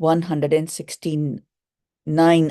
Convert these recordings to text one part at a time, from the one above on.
169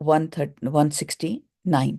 169।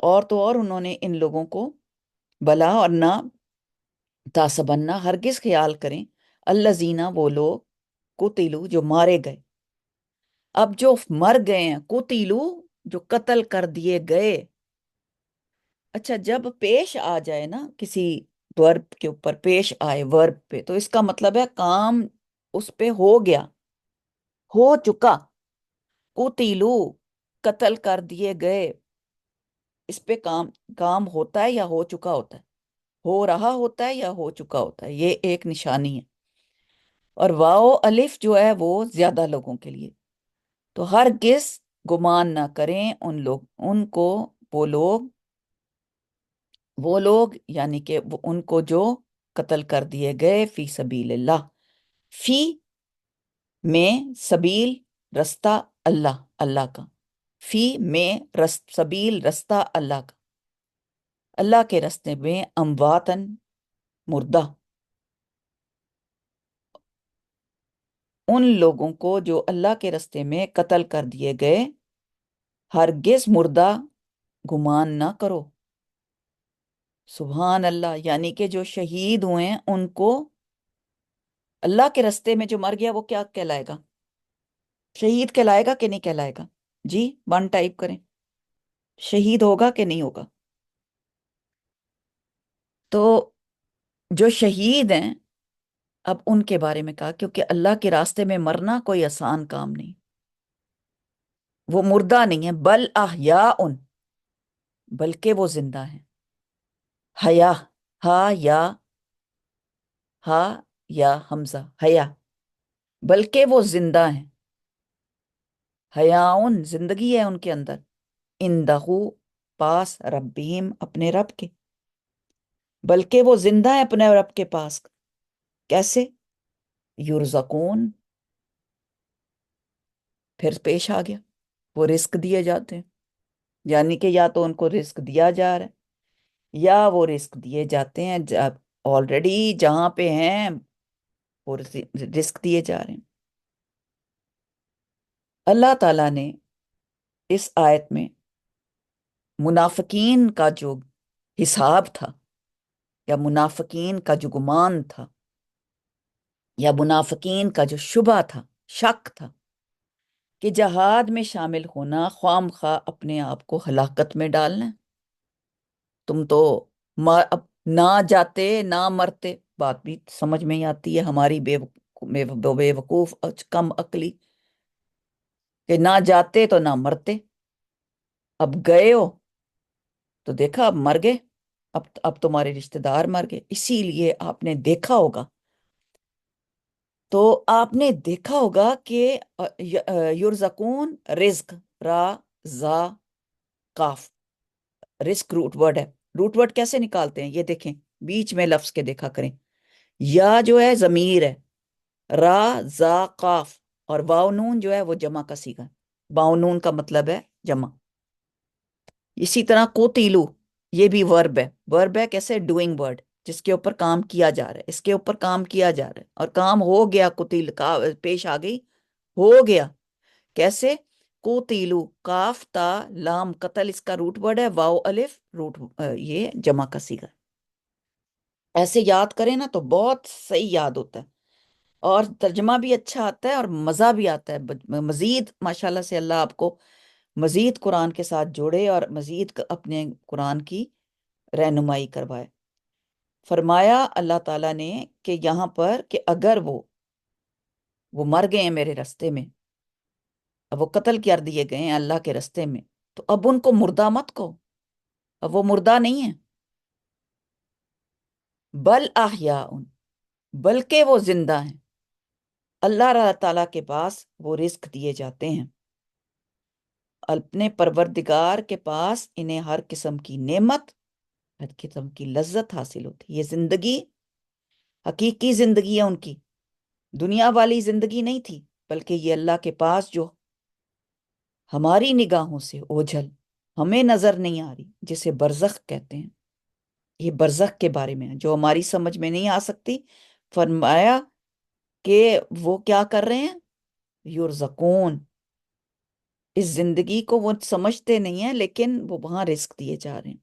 اور تو اور انہوں نے ان لوگوں کو بلا اور نہ تاسبنا ہرگز خیال کریں الذین وہ لوگ قتلوا جو مارے گئے. اب جو مر گئے ہیں قتلوا جو قتل کر دیے گئے. اچھا جب پیش آ جائے نا کسی ورب کے اوپر پیش آئے ورب پہ تو اس کا مطلب ہے کام اس پہ ہو گیا ہو چکا. قتلوا قتل کر دیے گئے. اس پہ کام کام ہوتا ہے یا ہو چکا ہوتا ہے؟ ہو رہا ہوتا ہے یا ہو چکا ہوتا ہے؟ یہ ایک نشانی ہے. اور واو الف جو ہے وہ زیادہ لوگوں کے لیے. تو ہرگز گمان نہ کریں ان کو وہ لوگ یعنی کہ ان کو جو قتل کر دیے گئے فی سبیل اللہ. فی میں سبیل رستہ اللہ اللہ کا. فی میں سبیل رستہ اللہ کا. اللہ کے رستے میں امواتن مردہ. ان لوگوں کو جو اللہ کے رستے میں قتل کر دیے گئے ہرگز مردہ گمان نہ کرو. سبحان اللہ. یعنی کہ جو شہید ہوئے ہیں ان کو اللہ کے رستے میں جو مر گیا وہ کیا کہلائے گا؟ شہید کہلائے گا کہ نہیں کہلائے گا؟ جی 1 ٹائپ کریں. شہید ہوگا کہ نہیں ہوگا؟ تو جو شہید ہیں اب ان کے بارے میں کہا کیونکہ اللہ کے راستے میں مرنا کوئی آسان کام نہیں. وہ مردہ نہیں ہے بل احیاء بلکہ وہ زندہ ہیں. حیا ہا یا ہا یا حمزہ حیا بلکہ وہ زندہ ہیں. حیاؤن زندگی ہے ان کے اندر. اندہو پاس ربہم اپنے رب کے. بلکہ وہ زندہ ہے اپنے رب کے پاس. کیسے؟ یرزقون پھر پیش آ گیا وہ رزق دیے جاتے ہیں. یعنی کہ یا تو ان کو رزق دیا جا رہا ہے یا وہ رزق دیے جاتے ہیں آلریڈی جہاں پہ ہیں وہ رزق دیے جا رہے ہیں. اللہ تعالیٰ نے اس آیت میں منافقین کا جو حساب تھا یا منافقین کا جو گمان تھا یا منافقین کا جو شبہ تھا شک تھا کہ جہاد میں شامل ہونا خواہ مخواہ اپنے آپ کو ہلاکت میں ڈالنا ہے. تم تو اب نہ جاتے نہ مرتے. بات بھی سمجھ میں ہی آتی ہے ہماری بے وقوف کم عقلی کہ نہ جاتے تو نہ مرتے. اب گئے ہو تو دیکھا اب مر گئے. اب تمہارے رشتہ دار مر گئے. اسی لیے آپ نے دیکھا ہوگا کہ یرزقون رزق را زا قاف رزق روٹ ورڈ ہے. روٹ ورڈ کیسے نکالتے ہیں یہ دیکھیں بیچ میں لفظ کے دیکھا کریں. یا جو ہے ضمیر ہے را زا قاف اور واو نون جو ہے وہ جمع کا صیغہ ہے. واو نون کا مطلب ہے جمع. اسی طرح قتلوا یہ بھی ورب ہے. ورب ہے کیسے؟ ڈوئنگ ورڈ جس کے اوپر کام کیا جا رہا ہے. اس کے اوپر کام کیا جا رہا ہے اور کام ہو گیا. قتل کا پیش آ گئی ہو گیا. کیسے؟ قتلوا کاف تا لام قتل اس کا روٹ ورڈ ہے. واو الف روٹ یہ جمع کا صیغہ. ایسے یاد کریں نا تو بہت صحیح یاد ہوتا ہے اور ترجمہ بھی اچھا آتا ہے اور مزہ بھی آتا ہے. مزید ماشاءاللہ سے اللہ آپ کو مزید قرآن کے ساتھ جوڑے اور مزید اپنے قرآن کی رہنمائی کروائے. فرمایا اللہ تعالیٰ نے کہ یہاں پر کہ اگر وہ مر گئے ہیں میرے رستے میں اب وہ قتل کر دیے گئے ہیں اللہ کے رستے میں تو اب ان کو مردہ مت کہو. اب وہ مردہ نہیں ہے. بل احیاء بلکہ وہ زندہ ہیں. اللہ تعالیٰ کے پاس وہ رزق دیے جاتے ہیں. اپنے پروردگار کے پاس انہیں ہر قسم کی نعمت ہر قسم کی لذت حاصل ہوتی. یہ زندگی حقیقی زندگی ہے ان کی. دنیا والی زندگی نہیں تھی بلکہ یہ اللہ کے پاس جو ہماری نگاہوں سے اوجھل ہمیں نظر نہیں آ رہی جسے برزخ کہتے ہیں. یہ برزخ کے بارے میں ہے جو ہماری سمجھ میں نہیں آ سکتی. فرمایا کہ وہ کیا کر رہے ہیں؟ یرزقون اس زندگی کو وہ سمجھتے نہیں ہیں، لیکن وہ وہاں رزق دیے جا رہے ہیں۔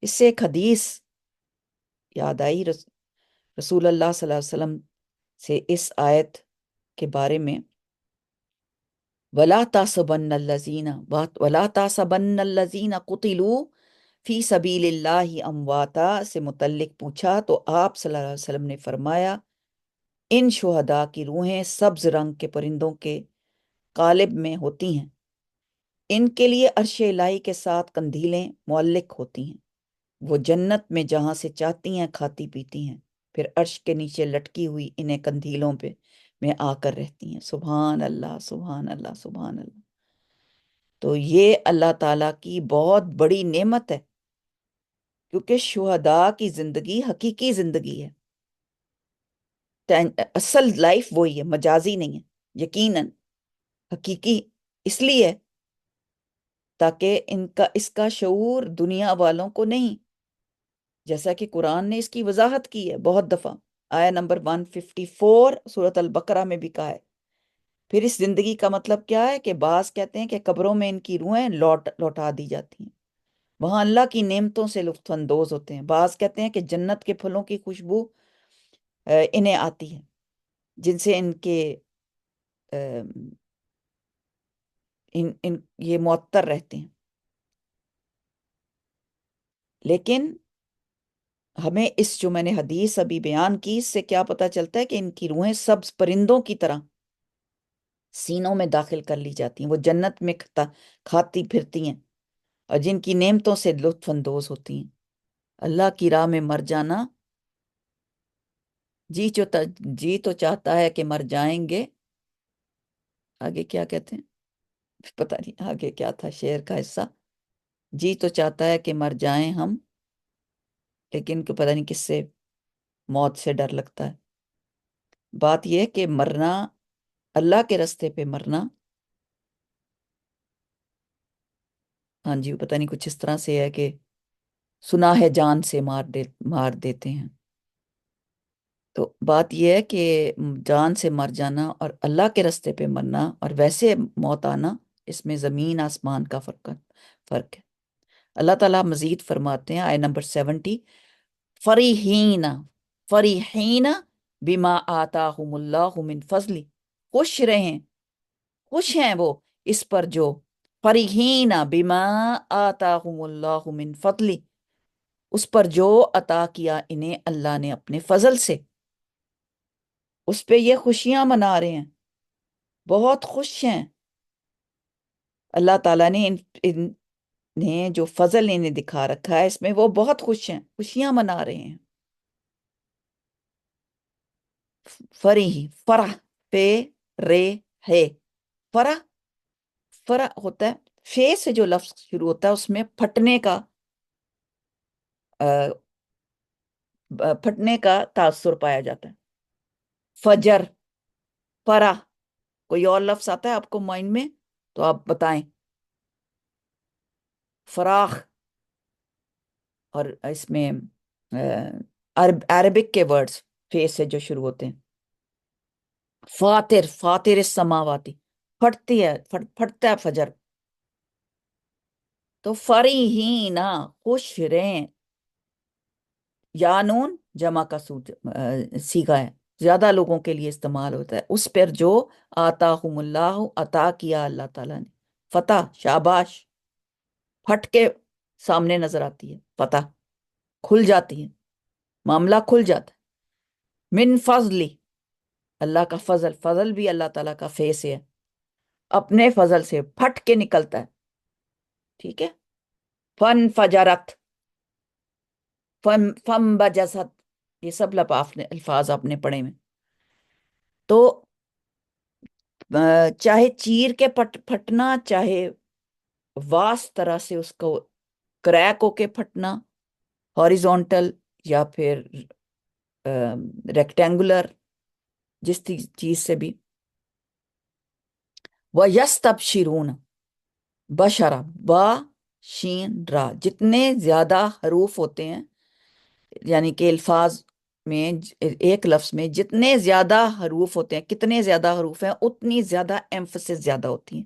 اس سے ایک حدیث یاد آئی رسول اللہ صلی اللہ علیہ وسلم سے اس آیت کے بارے میں، وَلَا تَحْسَبَنَّ الَّذِينَ قُتِلُوا فِي سَبِيلِ اللَّهِ أَمْوَاتًا سے متعلق پوچھا تو آپ صلی اللہ علیہ وسلم نے فرمایا، ان شہداء کی روحیں سبز رنگ کے پرندوں کے قالب میں ہوتی ہیں، ان کے لیے عرش الہی کے ساتھ قندیلیں معلق ہوتی ہیں، وہ جنت میں جہاں سے چاہتی ہیں کھاتی پیتی ہیں، پھر عرش کے نیچے لٹکی ہوئی انہیں قندیلوں پہ میں آ کر رہتی ہیں۔ سبحان اللہ، سبحان اللہ، سبحان اللہ۔ تو یہ اللہ تعالیٰ کی بہت بڑی نعمت ہے، کیونکہ شہداء کی زندگی حقیقی زندگی ہے، اصل لائف وہی ہے، مجازی نہیں ہے، یقیناً حقیقی اس لیے تاکہ اس کا شعور دنیا والوں کو نہیں، جیسا کہ قرآن نے اس کی وضاحت کی ہے بہت دفعہ، آیا نمبر 154 سورۃ البقرہ میں بھی کہا ہے۔ پھر اس زندگی کا مطلب کیا ہے کہ بعض کہتے ہیں کہ قبروں میں ان کی روحیں لوٹا دی جاتی ہیں، وہاں اللہ کی نعمتوں سے لطف اندوز ہوتے ہیں۔ بعض کہتے ہیں کہ جنت کے پھلوں کی خوشبو انہیں آتی ہے، جن سے ان کے یہ معطر رہتے ہیں۔ لیکن ہمیں اس جو میں نے حدیث ابھی بیان کی، اس سے کیا پتہ چلتا ہے کہ ان کی روحیں سبز پرندوں کی طرح سینوں میں داخل کر لی جاتی ہیں، وہ جنت میں کھاتی پھرتی ہیں اور جن کی نعمتوں سے لطف اندوز ہوتی ہیں۔ اللہ کی راہ میں مر جانا، جی تو چاہتا ہے کہ مر جائیں گے، آگے کیا کہتے ہیں پتہ نہیں آگے کیا تھا شعر کا حصہ، جی تو چاہتا ہے کہ مر جائیں ہم، لیکن پتہ نہیں کس سے موت سے ڈر لگتا ہے۔ بات یہ ہے کہ مرنا، اللہ کے رستے پہ مرنا، ہاں جی پتہ نہیں کچھ اس طرح سے ہے کہ سنا ہے جان سے مار دیتے ہیں۔ تو بات یہ ہے کہ جان سے مر جانا اور اللہ کے رستے پہ مرنا اور ویسے موت آنا، اس میں زمین آسمان کا فرق ہے۔ اللہ تعالیٰ مزید فرماتے ہیں، آیہ نمبر 70، فریحین فریحین بما آتاہم اللہ من فضلی، خوش رہیں، خوش ہیں وہ اس پر جو، فریحین بما آتاہم اللہ من فضلی، اس پر جو عطا کیا انہیں اللہ نے اپنے فضل سے، اس پہ یہ خوشیاں منا رہے ہیں، بہت خوش ہیں۔ اللہ تعالیٰ نے انہیں جو فضل انہیں دکھا رکھا ہے، اس میں وہ بہت خوش ہیں، خوشیاں منا رہے ہیں۔ فریح، فرح، پہ رے ہے، فرح، فرح ہوتا ہے، فے سے جو لفظ شروع ہوتا ہے اس میں پھٹنے کا تاثر پایا جاتا ہے۔ فجر، فرح، کوئی اور لفظ آتا ہے آپ کو مائنڈ میں تو آپ بتائیں؟ فراخ، اور اس میں عربک کے ورڈز فے سے جو شروع ہوتے ہیں۔ فاتر، فاتر السماواتی، پھٹتی ہے، پھٹتا ہے فجر۔ تو فریحین، خوش رہیں، یانون جمع کا سیغہ ہے، زیادہ لوگوں کے لیے استعمال ہوتا ہے، اس پر جو آتاہم اللہ، عطا کیا اللہ تعالیٰ نے، فتح، شاباش، پھٹ کے سامنے نظر آتی ہے، فتح کھل جاتی ہے، معاملہ کھل جاتا ہے۔ من فضلی، اللہ کا فضل، فضل بھی اللہ تعالیٰ کا فیس ہے، اپنے فضل سے پھٹ کے نکلتا ہے، ٹھیک ہے۔ فن فجرت، فم بجست، یہ سب الفاظ آپ نے پڑھے میں، تو چاہے چیر کے پھٹنا، چاہے واس طرح سے اس کو کریک ہو کے پھٹنا، ہاریزونٹل یا پھر ریکٹینگولر، جس چیز سے بھی۔ وَيَسْتَبْشِرُونَ، بشرا، با شین را، جتنے زیادہ حروف ہوتے ہیں، یعنی کہ الفاظ میں ایک لفظ میں جتنے زیادہ حروف ہوتے ہیں، کتنے زیادہ حروف ہیں اتنی زیادہ ایمفسس زیادہ ہوتی ہیں۔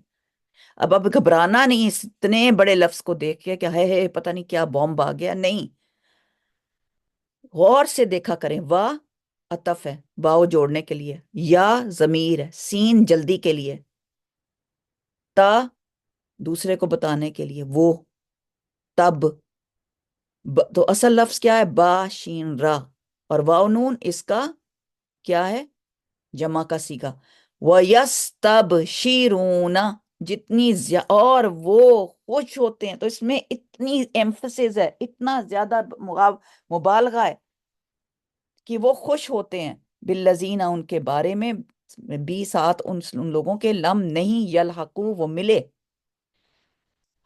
اب گھبرانا نہیں اس اتنے بڑے لفظ کو دیکھ کے کہ ہے پتہ نہیں کیا بومب آ گیا، نہیں، غور سے دیکھا کریں۔ واہ عطف ہے، واو جوڑنے کے لیے، یا ضمیر ہے، سین جلدی کے لیے، تا دوسرے کو بتانے کے لیے، وہ تب، تو اصل لفظ کیا ہے؟ با شین را، اور واو نون اس کا کیا ہے؟ جمع کا صیغہ۔ وَيَسْتَبْشِرُونَ، اور وہ خوش ہوتے ہیں، تو اس میں اتنی ایمفسس ہے، اتنا زیادہ مبالغہ ہے کہ وہ خوش ہوتے ہیں، بالذین ان کے بارے میں، بھی ساتھ ان لوگوں کے، لم نہیں، یلحقو وہ ملے،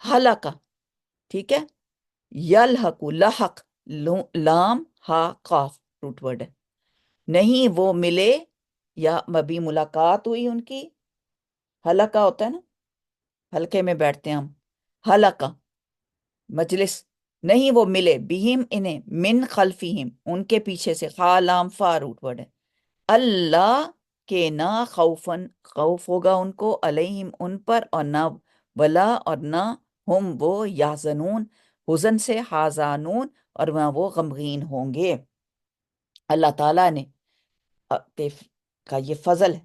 حلقہ، ٹھیک ہے، یلحقو لحق، لام ہا قاف روٹ ورڈ ہے، نہیں وہ ملے یا ابھی ملاقات ہوئی ان کی، حلقہ ہوتا ہے نا، حلقے میں بیٹھتے ہیں ہم، حلقہ مجلس، نہیں وہ ملے، بہم انہیں، من خلفہم ان کے پیچھے سے، خالام فا روٹ ورڈ ہے، اللہ کے نہ خوفن خوف ہوگا ان کو، علیہم ان پر، اور نہ ولا اور نہ ہم وہ یحزنون حزن سے، حازانون اور نہ وہ غمگین ہوں گے۔ اللہ تعالیٰ نے کا یہ فضل ہے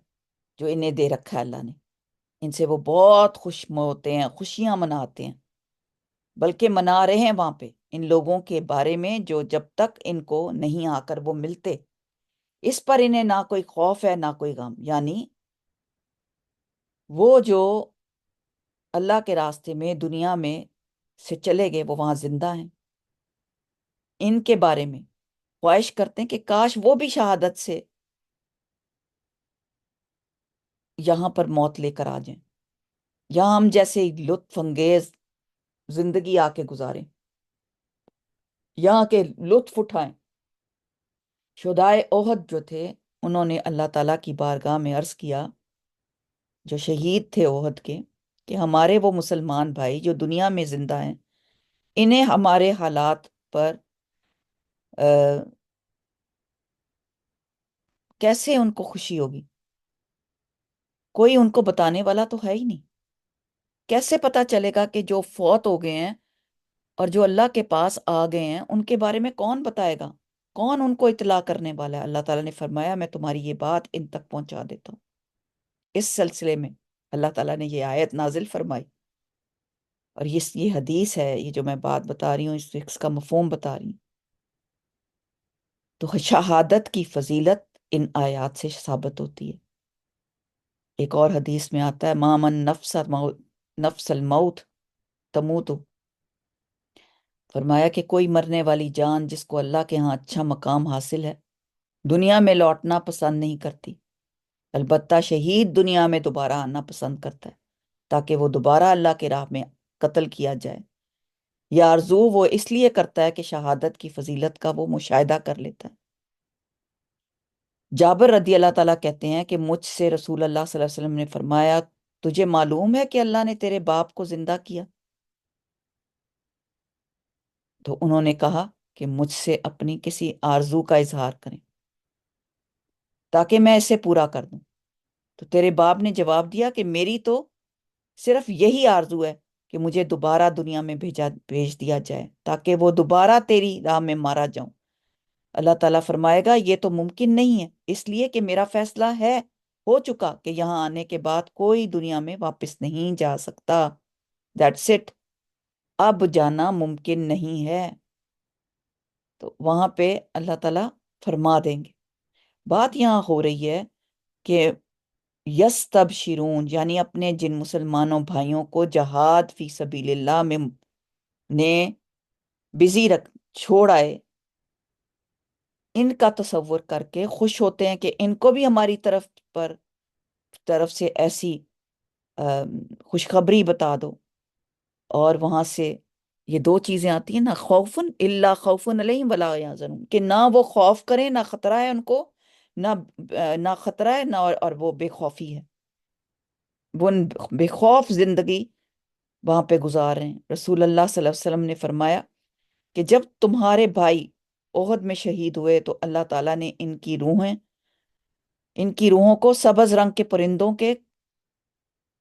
جو انہیں دے رکھا ہے اللہ نے، ان سے وہ بہت خوش ہوتے ہیں، خوشیاں مناتے ہیں، بلکہ منا رہے ہیں وہاں پہ ان لوگوں کے بارے میں جو جب تک ان کو نہیں آ کر وہ ملتے، اس پر انہیں نہ کوئی خوف ہے نہ کوئی غم، یعنی وہ جو اللہ کے راستے میں دنیا میں سے چلے گئے وہ وہاں زندہ ہیں، ان کے بارے میں خواہش کرتے ہیں کہ کاش وہ بھی شہادت سے یہاں پر موت لے کر آ جائیں، یہاں ہم جیسے لطف انگیز زندگی آ کے گزاریں، یہاں کے لطف اٹھائیں۔ شہدائے احد جو تھے انہوں نے اللہ تعالیٰ کی بارگاہ میں عرض کیا، جو شہید تھے احد کے، کہ ہمارے وہ مسلمان بھائی جو دنیا میں زندہ ہیں، انہیں ہمارے حالات پر کیسے ان کو خوشی ہوگی؟ کوئی ان کو بتانے والا تو ہے ہی نہیں، کیسے پتا چلے گا کہ جو فوت ہو گئے ہیں اور جو اللہ کے پاس آ گئے ہیں ان کے بارے میں کون بتائے گا؟ کون ان کو اطلاع کرنے والا ہے؟ اللہ تعالیٰ نے فرمایا میں تمہاری یہ بات ان تک پہنچا دیتا ہوں۔ اس سلسلے میں اللہ تعالیٰ نے یہ آیت نازل فرمائی، اور یہ حدیث ہے، یہ جو میں بات بتا رہی ہوں اس کا مفہوم بتا رہی ہوں، تو شہادت کی فضیلت ان آیات سے ثابت ہوتی ہے۔ ایک اور حدیث میں آتا ہے، ما من نفس الموت تموت، فرمایا کہ کوئی مرنے والی جان جس کو اللہ کے ہاں اچھا مقام حاصل ہے، دنیا میں لوٹنا پسند نہیں کرتی، البتہ شہید دنیا میں دوبارہ آنا پسند کرتا ہے تاکہ وہ دوبارہ اللہ کے راہ میں قتل کیا جائے، یا آرزو وہ اس لیے کرتا ہے کہ شہادت کی فضیلت کا وہ مشاہدہ کر لیتا ہے۔ جابر رضی اللہ تعالیٰ کہتے ہیں کہ مجھ سے رسول اللہ صلی اللہ علیہ وسلم نے فرمایا، تجھے معلوم ہے کہ اللہ نے تیرے باپ کو زندہ کیا؟ تو انہوں نے کہا کہ مجھ سے اپنی کسی آرزو کا اظہار کریں تاکہ میں اسے پورا کر دوں۔ تو تیرے باپ نے جواب دیا کہ میری تو صرف یہی آرزو ہے کہ مجھے دوبارہ دنیا میں بھیج دیا جائے تاکہ وہ دوبارہ تیری راہ میں مارا جاؤں۔ اللہ تعالیٰ فرمائے گا یہ تو ممکن نہیں ہے، اس لیے کہ میرا فیصلہ ہو چکا کہ یہاں آنے کے بعد کوئی دنیا میں واپس نہیں جا سکتا، دیٹس اٹ، اب جانا ممکن نہیں ہے۔ تو وہاں پہ اللہ تعالیٰ فرما دیں گے۔ بات یہاں ہو رہی ہے کہ یستبشرون، یعنی اپنے جن مسلمانوں بھائیوں کو جہاد فی سبیل اللہ میں نے بزی چھوڑ آئے، ان کا تصور کر کے خوش ہوتے ہیں کہ ان کو بھی ہماری طرف سے ایسی خوشخبری بتا دو، اور وہاں سے یہ دو چیزیں آتی ہیں نا، خوفن الا خوفن علیہم ولا یحزنون، کہ نہ وہ خوف کریں، نہ خطرہ ہے ان کو، نہ خطرہ ہے، نہ اور وہ بے خوفی ہے، وہ بے خوف زندگی وہاں پہ گزار رہے ہیں۔ رسول اللہ صلی اللہ علیہ وسلم نے فرمایا کہ جب تمہارے بھائی احد میں شہید ہوئے تو اللہ تعالیٰ نے ان کی روحوں کو سبز رنگ کے پرندوں کے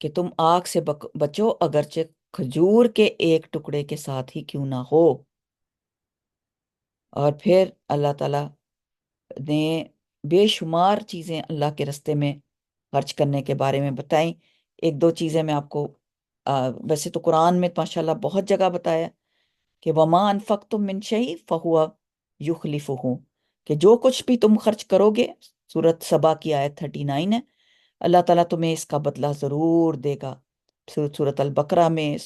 کہ تم آگ سے بچو اگرچہ کھجور کے ایک ٹکڑے کے ساتھ ہی کیوں نہ ہو۔ اور پھر اللہ تعالیٰ نے بے شمار چیزیں اللہ کے رستے میں خرچ کرنے کے بارے میں بتائیں۔ ایک دو چیزیں میں آپ کو ویسے تو قرآن میں ماشاءاللہ بہت جگہ بتایا کہ وما انفقتم من شیء فہو یخلفہ، کہ جو کچھ بھی تم خرچ کرو گے، سورۃ سبا کی آیت 39 ہے، اللہ تعالیٰ تمہیں اس کا بدلہ ضرور دے گا۔ سورۃ البقرہ میں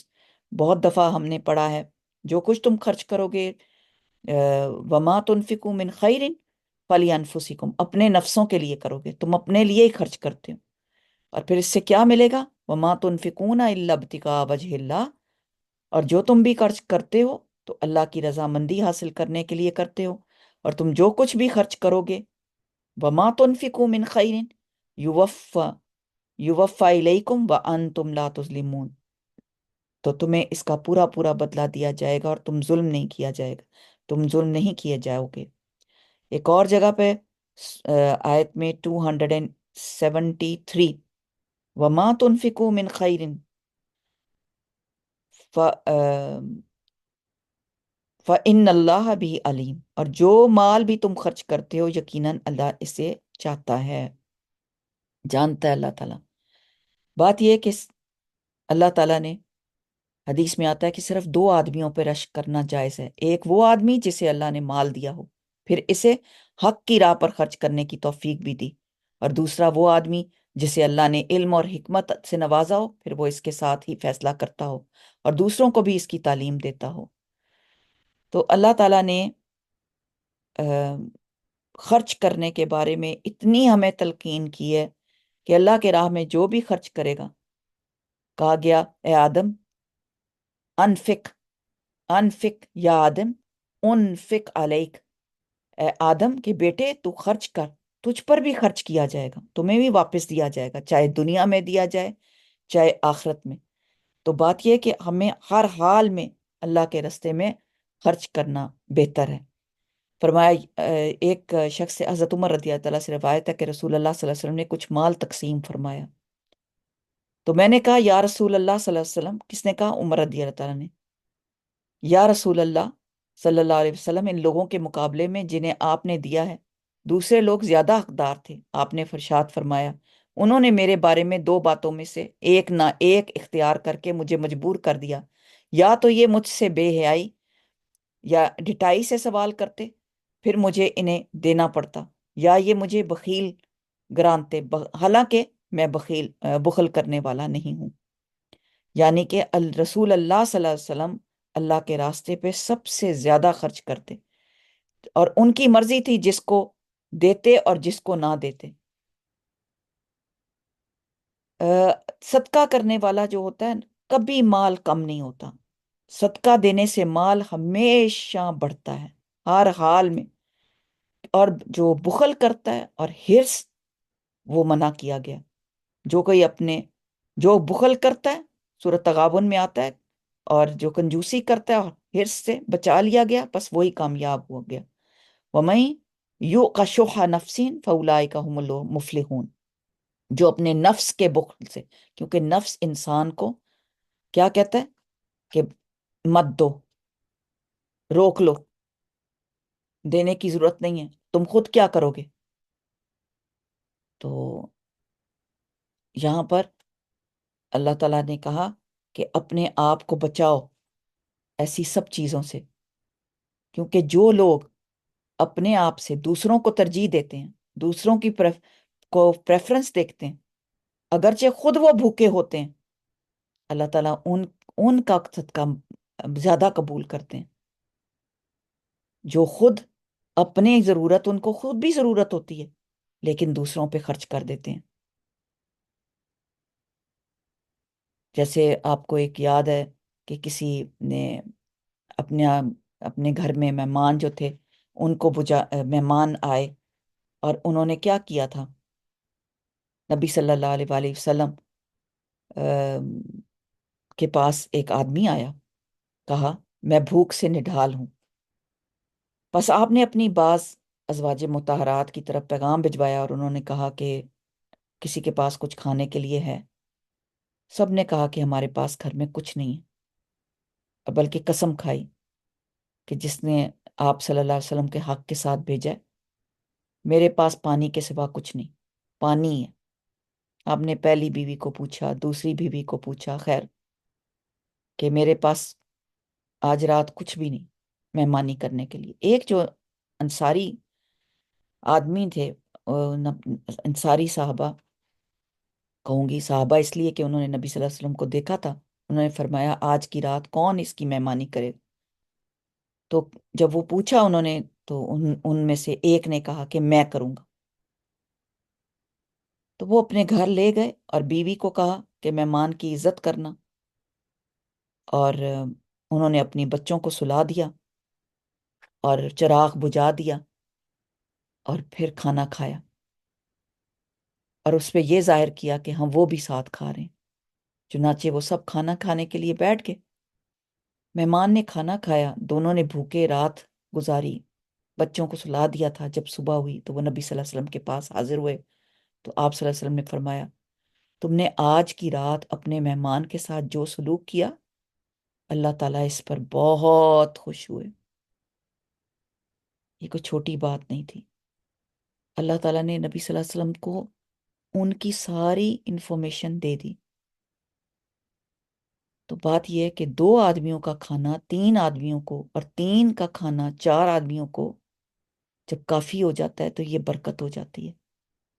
بہت دفعہ ہم نے پڑھا ہے، جو کچھ تم خرچ کرو گے، وما تنفقوا من خیر فلانفسکم، اپنے نفسوں کے لیے کرو گے، تم اپنے لیے ہی خرچ کرتے ہو، اور پھر اس سے کیا ملے گا؟ وما تنفقون الا ابتغاء وجہ اللہ، اور جو تم بھی خرچ کرتے ہو تو اللہ کی رضامندی حاصل کرنے کے لیے کرتے ہو، اور تم جو کچھ بھی خرچ کرو گے، وما تنفقوا من خیر یوفا یوفا الیکم وانتم لا تظلمون، تو تمہیں اس کا پورا پورا بدلہ دیا جائے گا اور تم ظلم نہیں کیا جائے گا، تم ظلم نہیں کیے جاؤ گے۔ ایک اور جگہ پہ آیت میں 273، وما تنفقوا من خیر فَإِنَّ اللَّهَ بِهِ علیم، اور جو مال بھی تم خرچ کرتے ہو یقیناً اللہ اسے چاہتا ہے، جانتا ہے اللہ تعالیٰ۔ بات یہ ہے کہ اللہ تعالیٰ نے، حدیث میں آتا ہے کہ صرف دو آدمیوں پہ رشک کرنا جائز ہے، ایک وہ آدمی جسے اللہ نے مال دیا ہو پھر اسے حق کی راہ پر خرچ کرنے کی توفیق بھی دی، اور دوسرا وہ آدمی جسے اللہ نے علم اور حکمت سے نوازا ہو پھر وہ اس کے ساتھ ہی فیصلہ کرتا ہو اور دوسروں کو بھی اس کی تعلیم دیتا ہو۔ تو اللہ تعالیٰ نے خرچ کرنے کے بارے میں اتنی ہمیں تلقین کی ہے کہ اللہ کے راہ میں جو بھی خرچ کرے گا، کہا گیا اے آدم انفق، انفق یا آدم انفق علیک، اے آدم کے بیٹے تو خرچ کر، تجھ پر بھی خرچ کیا جائے گا، تمہیں بھی واپس دیا جائے گا، چاہے دنیا میں دیا جائے چاہے آخرت میں۔ تو بات یہ ہے کہ ہمیں ہر حال میں اللہ کے رستے میں خرچ کرنا بہتر ہے۔ فرمایا ایک شخص سے، حضرت عمر رضی اللہ تعالیٰ سے روایت ہے کہ رسول اللہ صلی اللہ علیہ وسلم نے کچھ مال تقسیم فرمایا، تو میں نے کہا یا رسول اللہ صلی اللہ علیہ وسلم، کس نے کہا؟ عمر رضی اللہ تعالیٰ نے، یا رسول اللہ صلی اللہ علیہ وسلم، ان لوگوں کے مقابلے میں جنہیں آپ نے دیا ہے دوسرے لوگ زیادہ حقدار تھے۔ آپ نے ارشاد فرمایا انہوں نے میرے بارے میں دو باتوں میں سے ایک نہ ایک اختیار کر کے مجھے مجبور کر دیا، یا تو یہ مجھ سے بے حیائی یا ڈٹائی سے سوال کرتے پھر مجھے انہیں دینا پڑتا، یا یہ مجھے بخیل گرانتے، حالانکہ میں بخل کرنے والا نہیں ہوں۔ یعنی کہ رسول اللہ صلی اللہ علیہ وسلم اللہ کے راستے پہ سب سے زیادہ خرچ کرتے، اور ان کی مرضی تھی جس کو دیتے اور جس کو نہ دیتے۔ صدقہ کرنے والا جو ہوتا ہے کبھی مال کم نہیں ہوتا، صدقہ دینے سے مال ہمیشہ بڑھتا ہے ہر حال میں، اور جو بخل کرتا ہے اور حرص، وہ منع کیا گیا۔ جو بخل کرتا ہے سورۃ تغابن میں آتا ہے، اور جو کنجوسی کرتا ہے اور حرص سے بچا لیا گیا، بس وہی کامیاب ہو گیا۔ وَمَن یُوقَ شُحَّ نَفْسِهِ فَأُولَٰئِکَ هُمُ الْمُفْلِحُونَ، جو اپنے نفس کے بخل سے، کیونکہ نفس انسان کو کیا کہتا ہے کہ مت دو، روک لو، دینے کی ضرورت نہیں ہے، تم خود کیا کرو گے؟ تو یہاں پر اللہ تعالیٰ نے کہا کہ اپنے آپ کو بچاؤ ایسی سب چیزوں سے، کیونکہ جو لوگ اپنے آپ سے دوسروں کو ترجیح دیتے ہیں، دوسروں کی کو پریفرنس دیکھتے ہیں، اگرچہ خود وہ بھوکے ہوتے ہیں، اللہ تعالیٰ ان کا صدقہ زیادہ قبول کرتے ہیں۔ جو خود اپنے ضرورت، ان کو خود بھی ضرورت ہوتی ہے لیکن دوسروں پہ خرچ کر دیتے ہیں۔ جیسے آپ کو ایک یاد ہے کہ کسی نے اپنے اپنے گھر میں مہمان جو تھے ان کو مہمان آئے، اور انہوں نے کیا کیا تھا؟ نبی صلی اللہ علیہ وآلہ وسلم کے پاس ایک آدمی آیا، کہا میں بھوک سے نڈھال ہوں، بس آپ نے اپنی بعض ازواج مطہرات کی طرف پیغام بھجوایا اور انہوں نے کہا کہ کسی کے پاس کچھ کھانے کے لیے ہے؟ سب نے کہا کہ ہمارے پاس گھر میں کچھ نہیں ہے، اور بلکہ قسم کھائی کہ جس نے آپ صلی اللہ علیہ وسلم کے حق کے ساتھ بھیجا ہے، میرے پاس پانی کے سوا کچھ نہیں، پانی ہے۔ آپ نے پہلی بیوی کو پوچھا، دوسری بیوی کو پوچھا، خیر، کہ میرے پاس آج رات کچھ بھی نہیں مہمانی کرنے کے لیے۔ ایک جو انصاری آدمی تھے، انصاری صحابہ، کہوں گی صحابہ اس لیے کہ انہوں نے نبی صلی اللہ علیہ وسلم کو دیکھا تھا، انہوں نے فرمایا آج کی رات کون اس کی مہمانی کرے؟ تو جب وہ پوچھا انہوں نے، تو ان میں سے ایک نے کہا کہ میں کروں گا۔ تو وہ اپنے گھر لے گئے اور بیوی کو کہا کہ مہمان کی عزت کرنا، اور انہوں نے اپنی بچوں کو سلا دیا اور چراغ بجھا دیا اور پھر کھانا کھایا، اور اس پہ یہ ظاہر کیا کہ ہم وہ بھی ساتھ کھا رہے ہیں۔ چنانچہ وہ سب کھانا کھانے کے لیے بیٹھ گئے۔ مہمان نے کھانا کھایا، دونوں نے بھوکے رات گزاری، بچوں کو سلا دیا تھا۔ جب صبح ہوئی تو وہ نبی صلی اللہ علیہ وسلم کے پاس حاضر ہوئے، تو آپ صلی اللہ علیہ وسلم نے فرمایا تم نے آج کی رات اپنے مہمان کے ساتھ جو سلوک کیا، اللہ تعالیٰ اس پر بہت خوش ہوئے۔ یہ کوئی چھوٹی بات نہیں تھی۔ اللہ تعالیٰ نے نبی صلی اللہ علیہ وسلم کو ان کی ساری انفارمیشن دے دی۔ تو بات یہ ہے کہ 2 آدمیوں کا کھانا 3 آدمیوں کو، اور 3 کا کھانا 4 آدمیوں کو جب کافی ہو جاتا ہے تو یہ برکت ہو جاتی ہے۔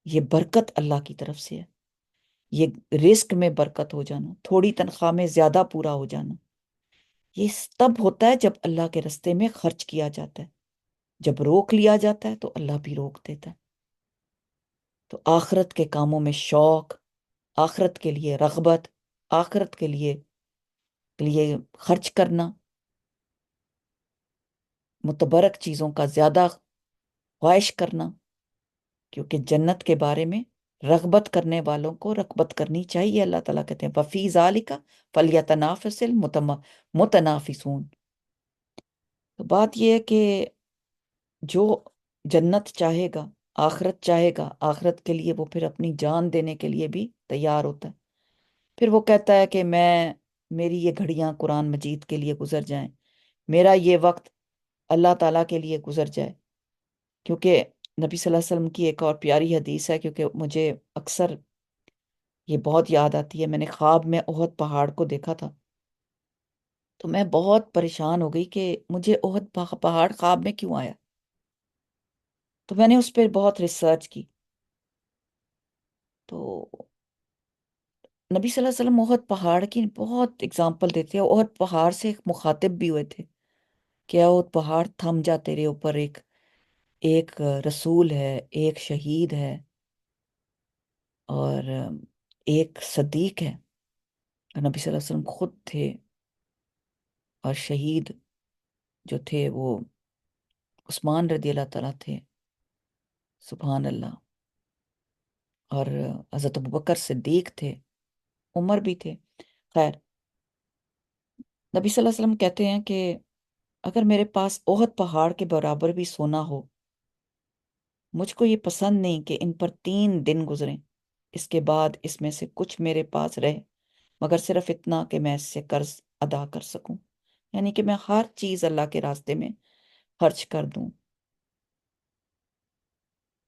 یہ برکت اللہ کی طرف سے ہے۔ یہ رزق میں برکت ہو جانا، تھوڑی تنخواہ میں زیادہ پورا ہو جانا، یہ تب ہوتا ہے جب اللہ کے رستے میں خرچ کیا جاتا ہے۔ جب روک لیا جاتا ہے تو اللہ بھی روک دیتا ہے۔ تو آخرت کے کاموں میں شوق، آخرت کے لیے رغبت، آخرت کے لیے خرچ کرنا، متبرک چیزوں کا زیادہ خواہش کرنا، کیونکہ جنت کے بارے میں رغبت کرنے والوں کو رغبت کرنی چاہیے۔ اللہ تعالیٰ کہتے ہیں وَفِي ذَلِكَ فَلْيَتَنَافَسِ الْمُتَنَافِسُونَ۔ تو بات یہ ہے کہ جو جنت چاہے گا، آخرت چاہے گا، آخرت کے لیے وہ پھر اپنی جان دینے کے لیے بھی تیار ہوتا ہے۔ پھر وہ کہتا ہے کہ میری یہ گھڑیاں قرآن مجید کے لیے گزر جائیں، میرا یہ وقت اللہ تعالیٰ کے لیے گزر جائے۔ کیونکہ نبی صلی اللہ علیہ وسلم کی ایک اور پیاری حدیث ہے، کیونکہ مجھے اکثر یہ بہت یاد آتی ہے۔ میں نے خواب میں احد پہاڑ کو دیکھا تھا، تو میں بہت پریشان ہو گئی کہ مجھے احد پہاڑ خواب میں کیوں آیا۔ تو میں نے اس پہ بہت ریسرچ کی، تو نبی صلی اللہ علیہ وسلم احد پہاڑ کی بہت اگزامپل دیتے ہیں۔ احد پہاڑ سے ایک مخاطب بھی ہوئے تھے کہ احد پہاڑ تھم جا، تیرے اوپر ایک ایک رسول ہے، ایک شہید ہے، اور ایک صدیق ہے۔ نبی صلی اللہ علیہ وسلم خود تھے، اور شہید جو تھے وہ عثمان رضی اللہ تعالیٰ تھے، سبحان اللہ، اور حضرت ابوبکر صدیق تھے، عمر بھی تھے۔ خیر، نبی صلی اللہ علیہ وسلم کہتے ہیں کہ اگر میرے پاس احد پہاڑ کے برابر بھی سونا ہو، مجھ کو یہ پسند نہیں کہ ان پر 3 دن گزریں، اس کے بعد اس میں سے کچھ میرے پاس رہے، مگر صرف اتنا کہ میں اس سے قرض ادا کر سکوں، یعنی کہ میں ہر چیز اللہ کے راستے میں خرچ کر دوں۔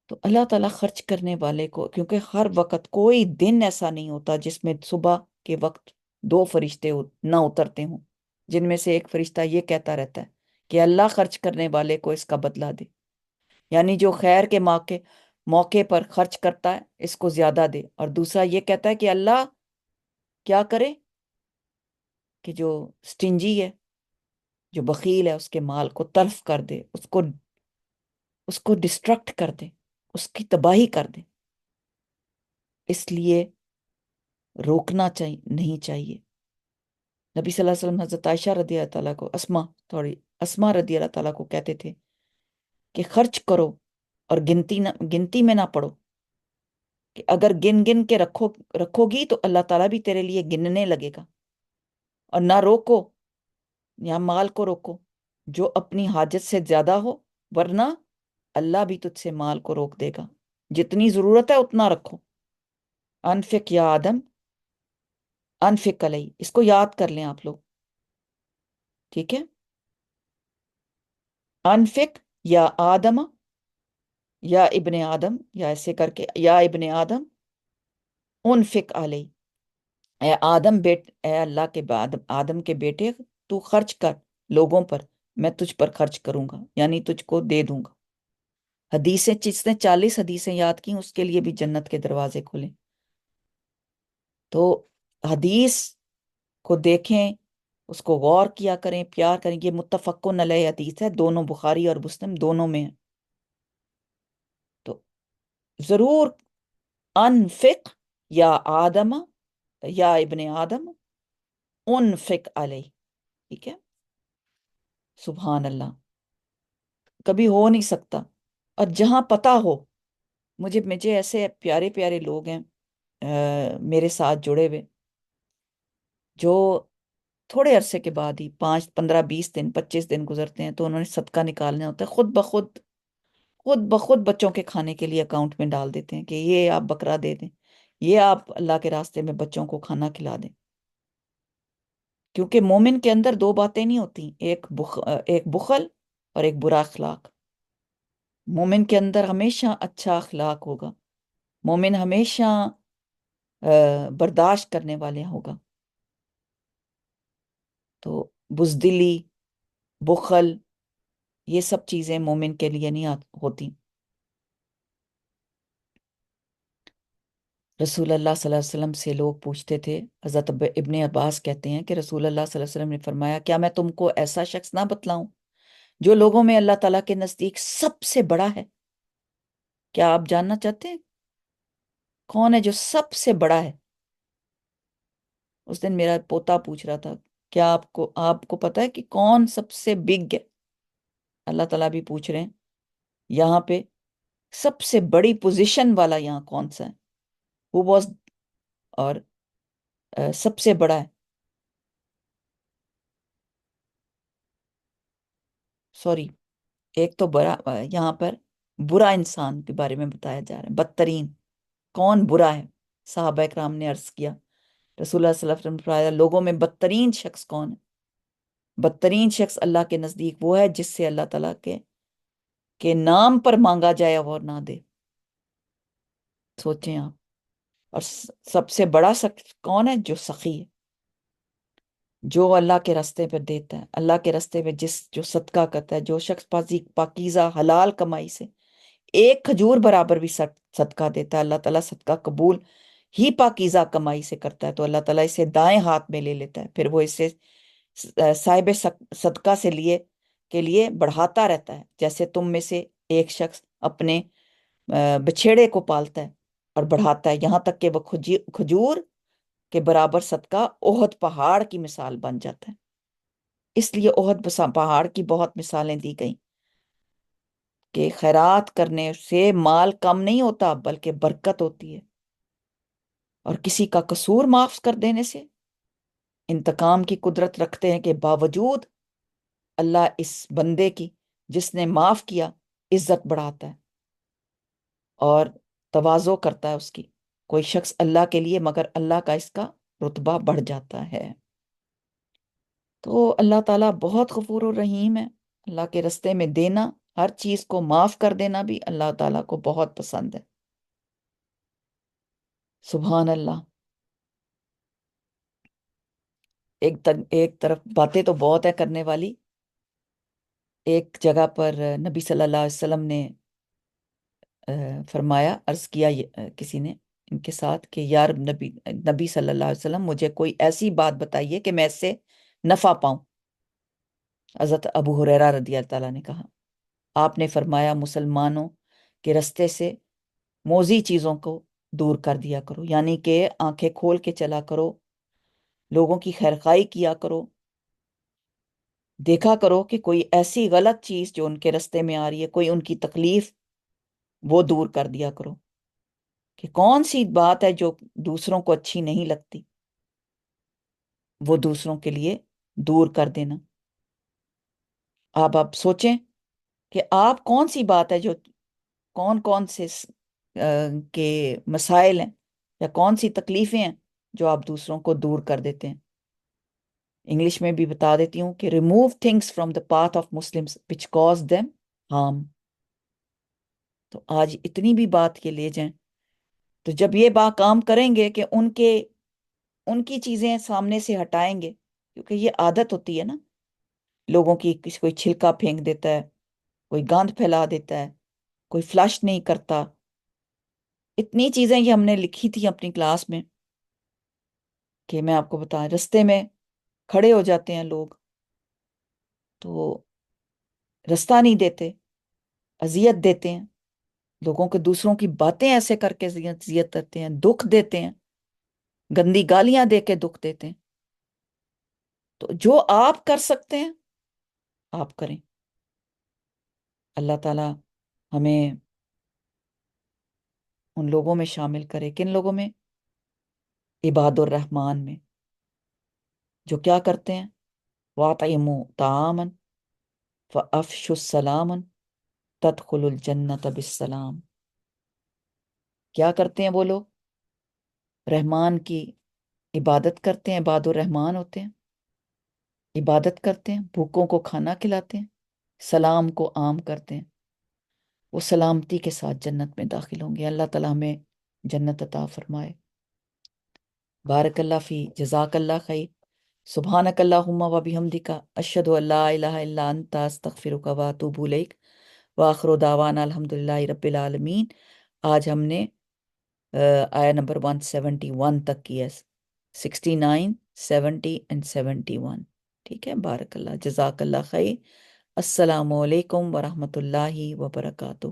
تو اللہ تعالیٰ خرچ کرنے والے کو، کیونکہ ہر وقت کوئی دن ایسا نہیں ہوتا جس میں صبح کے وقت 2 فرشتے نہ اترتے ہوں، جن میں سے ایک فرشتہ یہ کہتا رہتا ہے کہ اللہ خرچ کرنے والے کو اس کا بدلہ دے، یعنی جو خیر کے موقع پر خرچ کرتا ہے اس کو زیادہ دے، اور دوسرا یہ کہتا ہے کہ اللہ کیا کرے کہ جو سٹنجی ہے، جو بخیل ہے، اس کے مال کو تلف کر دے، اس کو ڈسٹرکٹ کر دے، اس کی تباہی کر دے۔ اس لیے روکنا نہیں چاہیے۔ نبی صلی اللہ علیہ وسلم حضرت عائشہ رضی اللہ تعالیٰ کو، اسما رضی اللہ تعالیٰ کو کہتے تھے کہ خرچ کرو اور گنتی میں نہ پڑو، کہ اگر گن گن کے رکھو گی تو اللہ تعالیٰ بھی تیرے لیے گننے لگے گا، اور نہ روکو، یا مال کو روکو جو اپنی حاجت سے زیادہ ہو، ورنہ اللہ بھی تجھ سے مال کو روک دے گا۔ جتنی ضرورت ہے اتنا رکھو، انفق یا آدم انفق علیہ، اس کو یاد کر لیں آپ لوگ، ٹھیک ہے؟ انفق یا آدم، یا ابن آدم، یا ایسے کر کے، یا ابن آدم انفق علیہ، اے آدم اے اللہ کے بعد آدم کے بیٹے، تو خرچ کر لوگوں پر، میں تجھ پر خرچ کروں گا، یعنی تجھ کو دے دوں گا۔ حدیثیں، جس نے 40 حدیثیں یاد کی اس کے لیے بھی جنت کے دروازے کھلے۔ تو حدیث کو دیکھیں، اس کو غور کیا کریں، پیار کریں۔ یہ متفقن علیہ حدیث ہے، دونوں بخاری اور مسلم دونوں میں ہے۔ تو ضرور انفق یا آدم، یا ابن آدم انفق علیہ، ٹھیک ہے؟ سبحان اللہ، کبھی ہو نہیں سکتا۔ اور جہاں پتہ ہو، مجھے ایسے پیارے پیارے لوگ ہیں میرے ساتھ جڑے ہوئے، جو تھوڑے عرصے کے بعد ہی 5 15 20 دن 25 دن گزرتے ہیں تو انہوں نے صدقہ نکالنا ہوتا ہے، خود بچوں کے کھانے کے لیے اکاؤنٹ میں ڈال دیتے ہیں کہ یہ آپ بکرا دے دیں، یہ آپ اللہ کے راستے میں بچوں کو کھانا کھلا دیں۔ کیونکہ مومن کے اندر دو باتیں نہیں ہوتی، ایک بخل اور ایک برا اخلاق۔ مومن کے اندر ہمیشہ اچھا اخلاق ہوگا، مومن ہمیشہ برداشت کرنے والے ہوگا۔ تو بزدلی، بخل، یہ سب چیزیں مومن کے لیے نہیں ہوتی۔ رسول اللہ صلی اللہ علیہ وسلم سے لوگ پوچھتے تھے، حضرت ابن عباس کہتے ہیں کہ رسول اللہ صلی اللہ علیہ وسلم نے فرمایا، کیا میں تم کو ایسا شخص نہ بتلاؤں جو لوگوں میں اللہ تعالیٰ کے نزدیک سب سے بڑا ہے؟ کیا آپ جاننا چاہتے ہیں کون ہے جو سب سے بڑا ہے؟ اس دن میرا پوتا پوچھ رہا تھا، کیا آپ کو پتا ہے کہ کون سب سے بگ ہے؟ اللہ تعالیٰ بھی پوچھ رہے ہیں یہاں پہ، سب سے بڑی پوزیشن والا یہاں کون سا ہے؟ وہ واز، اور سب سے بڑا ہے، سوری، ایک تو بڑا یہاں پر برا انسان کے بارے میں بتایا جا رہا ہے، بدترین کون برا ہے؟ صحابہ اکرام نے عرض کیا، رسول اللہ صلی اللہ علیہ وسلم نے فرمایا، لوگوں میں بدترین شخص کون ہے؟ بدترین شخص اللہ کے نزدیک وہ ہے جس سے اللہ تعالیٰ کے نام پر مانگا جائے اور نہ دے۔ سوچیں آپ۔ اور سب سے بڑا شخص کون ہے؟ جو سخی ہے، جو اللہ کے راستے پہ دیتا ہے، اللہ کے راستے پہ جو صدقہ کرتا ہے، جو شخص پاکیزہ حلال کمائی سے ایک کھجور برابر بھی صدقہ دیتا ہے، اللہ تعالیٰ صدقہ قبول ہی پاکیزہ کمائی سے کرتا ہے، تو اللہ تعالیٰ اسے دائیں ہاتھ میں لے لیتا ہے، پھر وہ اسے صاحب صدقہ کے لیے بڑھاتا رہتا ہے، جیسے تم میں سے ایک شخص اپنے بچھیڑے کو پالتا ہے اور بڑھاتا ہے، یہاں تک کہ وہ کھجور کے برابر صدقہ احد پہاڑ کی مثال بن جاتا ہے۔ اس لیے احد پہاڑ کی بہت مثالیں دی گئیں کہ خیرات کرنے سے مال کم نہیں ہوتا بلکہ برکت ہوتی ہے، اور کسی کا قصور معاف کر دینے سے انتقام کی قدرت رکھتے ہیں کہ باوجود اللہ اس بندے کی جس نے معاف کیا عزت بڑھاتا ہے اور تواضع کرتا ہے اس کی، کوئی شخص اللہ کے لیے، مگر اللہ کا اس کا رتبہ بڑھ جاتا ہے۔ تو اللہ تعالیٰ بہت غفور الرحیم ہے، اللہ کے رستے میں دینا، ہر چیز کو معاف کر دینا بھی اللہ تعالیٰ کو بہت پسند ہے۔ سبحان اللہ۔ ایک طرف باتیں تو بہت ہے کرنے والی۔ ایک جگہ پر نبی صلی اللہ علیہ وسلم نے فرمایا، عرض کیا کسی نے ان کے ساتھ کہ یار نبی صلی اللہ علیہ وسلم، مجھے کوئی ایسی بات بتائیے کہ میں اس سے نفع پاؤں۔ حضرت ابو ہریرہ رضی اللہ تعالیٰ نے کہا، آپ نے فرمایا، مسلمانوں کے رستے سے موذی چیزوں کو دور کر دیا کرو، یعنی کہ آنکھیں کھول کے چلا کرو، لوگوں کی خیرخواہی کیا کرو، دیکھا کرو کہ کوئی ایسی غلط چیز جو ان کے رستے میں آ رہی ہے، کوئی ان کی تکلیف، وہ دور کر دیا کرو، کہ کون سی بات ہے جو دوسروں کو اچھی نہیں لگتی، وہ دوسروں کے لیے دور کر دینا۔ آپ سوچیں کہ آپ کون سی بات ہے جو کون کون سے کے مسائل ہیں یا کون سی تکلیفیں ہیں جو آپ دوسروں کو دور کر دیتے ہیں. انگلش میں بھی بتا دیتی ہوں کہ remove things from the path of Muslims which cause them harm. تو آج اتنی بھی بات کے لے جائیں. تو جب یہ با کام کریں گے کہ ان کی چیزیں سامنے سے ہٹائیں گے، کیونکہ یہ عادت ہوتی ہے نا لوگوں کی، کسی کوئی چھلکا پھینک دیتا ہے، کوئی گاند پھیلا دیتا ہے، کوئی فلش نہیں کرتا. اتنی چیزیں یہ ہم نے لکھی تھی اپنی کلاس میں کہ میں آپ کو بتائیں، رستے میں کھڑے ہو جاتے ہیں لوگ تو رستہ نہیں دیتے، اذیت دیتے ہیں لوگوں کے، دوسروں کی باتیں ایسے کر کے اذیت کرتے ہیں، دکھ دیتے ہیں، گندی گالیاں دے کے دکھ دیتے ہیں. تو جو آپ کر سکتے ہیں آپ کریں. اللہ تعالیٰ ہمیں ان لوگوں میں شامل کرے. کن لوگوں میں؟ عباد الرحمن میں، جو کیا کرتے ہیں؟ وَاطْعِمُوا طَعَامًا فَأَفْشُوا السَّلَامَ تَدْخُلُوا الْجَنَّةَ بِالسَّلام. کیا کرتے ہیں وہ لوگ؟ رحمان کی عبادت کرتے ہیں، عباد الرحمان ہوتے ہیں، عبادت کرتے ہیں، بھوکوں کو کھانا کھلاتے ہیں، سلام کو عام کرتے ہیں، وہ سلامتی کے ساتھ جنت میں داخل ہوں گے. اللہ تعالیٰ ہمیں جنت عطا فرمائے. بارک اللہ فی، جزاک اللہ خیر. سبحانک اللہم و بحمدک، اشہد ان لا الہ الا انت، استغفرک و اتوب الیک. وآخر دعوانا الحمدللہ رب العالمین. آج ہم نے آیا نمبر 171 تک کی ہے، 69 70 اینڈ 71. ٹھیک ہے، بارک اللہ، جزاک اللہ خیر. السلام علیکم ورحمۃ اللہ وبرکاتہ.